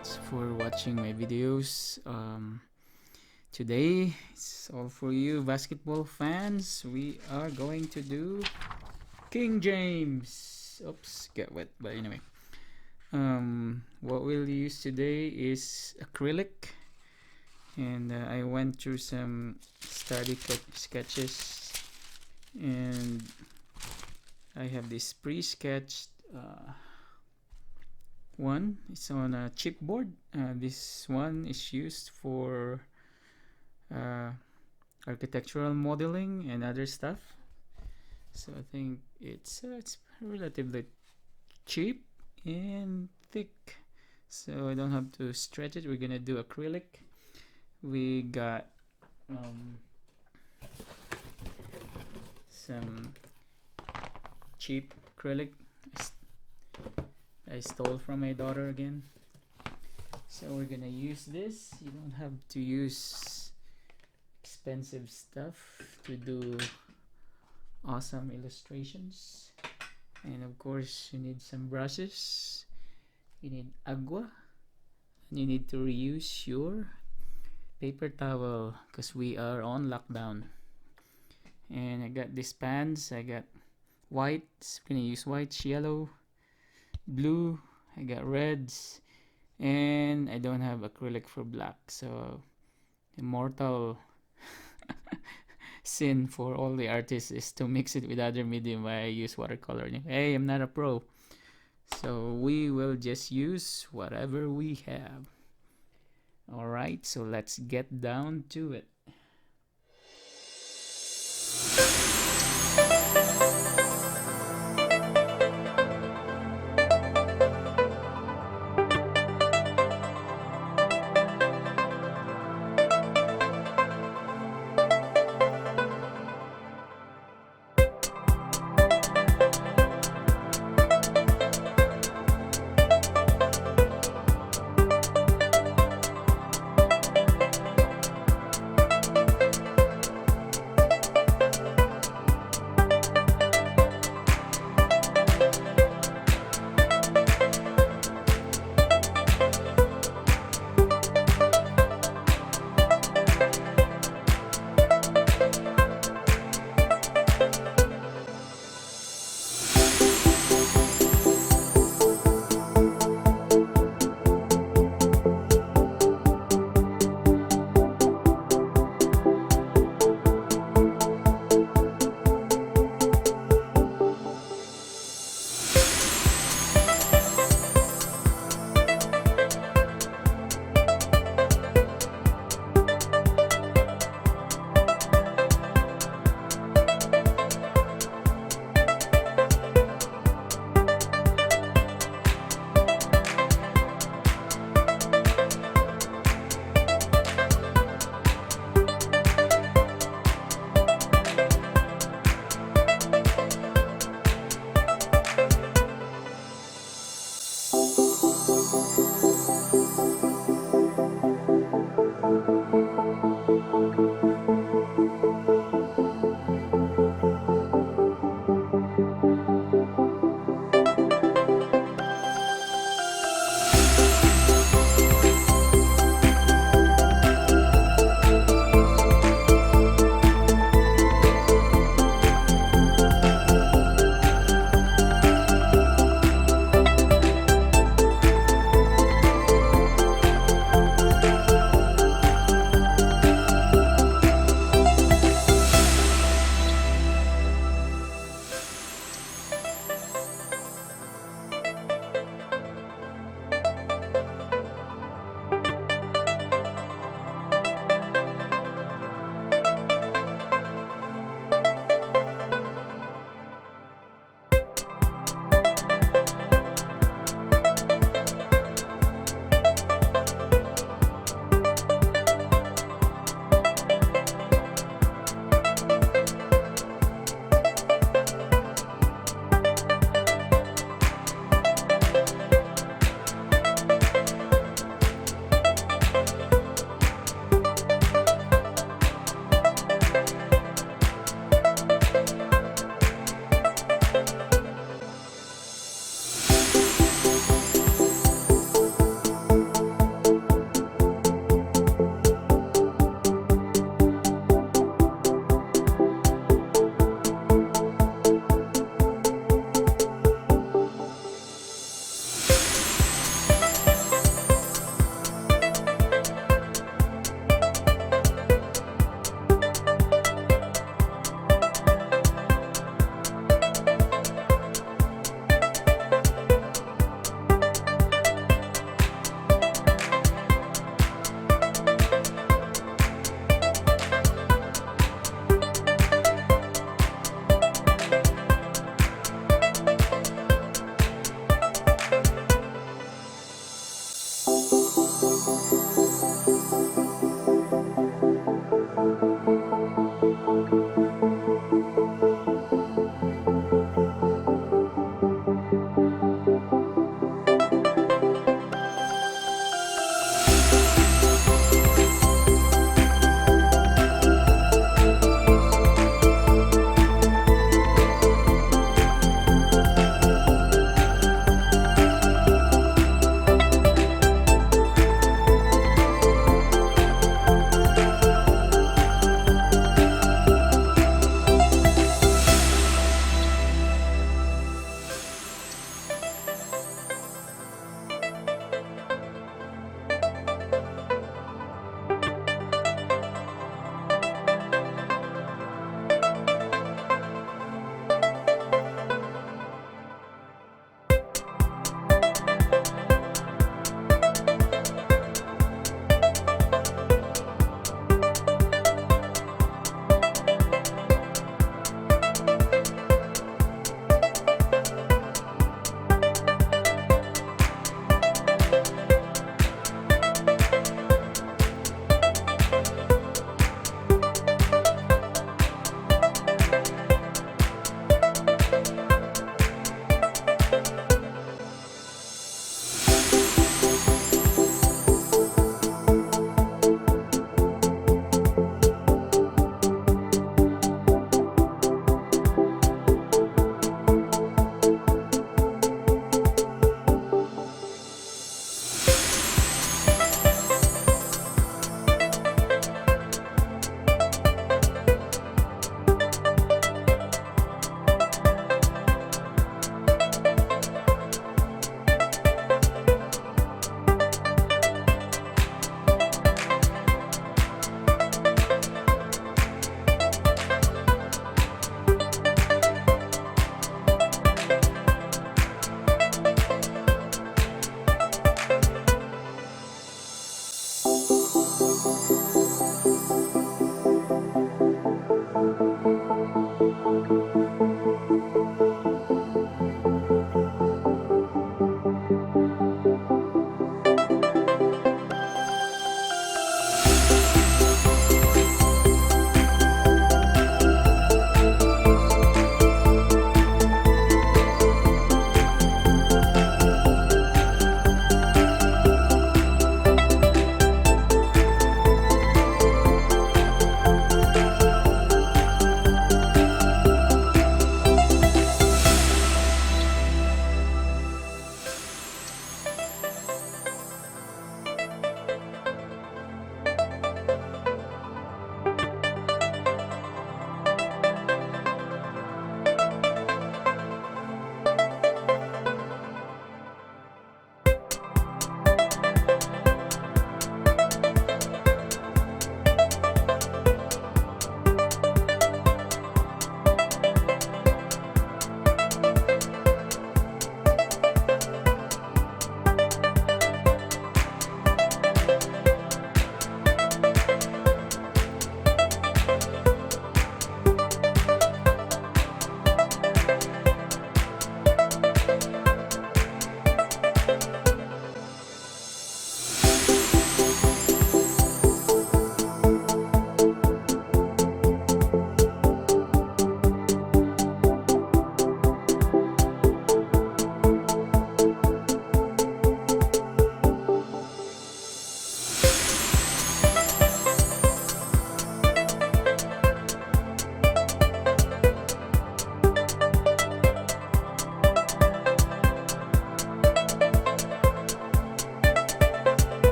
much for watching my videos. Today it's all for you basketball fans. We are going to do King James. Oops, get wet. But anyway, what we'll use today is acrylic, and I went through some study sketches, and I have this pre-sketched one. It's on a chipboard. This one is used for architectural modeling and other stuff. So I think it's relatively cheap and thick, so I don't have to stretch it. We're gonna do acrylic. We got some cheap acrylic I stole from my daughter again. So we're gonna use this. You don't have to use expensive stuff to do awesome illustrations. And of course, you need some brushes, you need agua, and you need to reuse your paper towel because we are on lockdown. And I got these pans. I got whites. We're gonna use whites, yellow, blue. I got reds, and I don't have acrylic for black. So immortal sin for all the artists is to mix it with other medium. I use watercolor. Hey, I'm not a pro, so we will just use whatever we have. All right, so let's get down to it.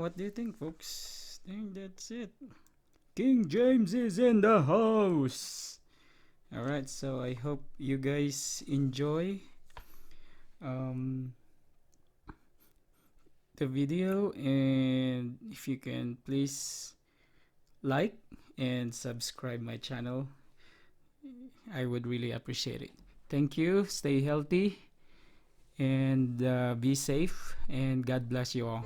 what do you think, folks? I think that's it. King James is in the house. Alright, so I hope you guys enjoy the video, and if you can please like and subscribe my channel, I would really appreciate it. Thank you. Stay healthy and be safe, and God bless you all.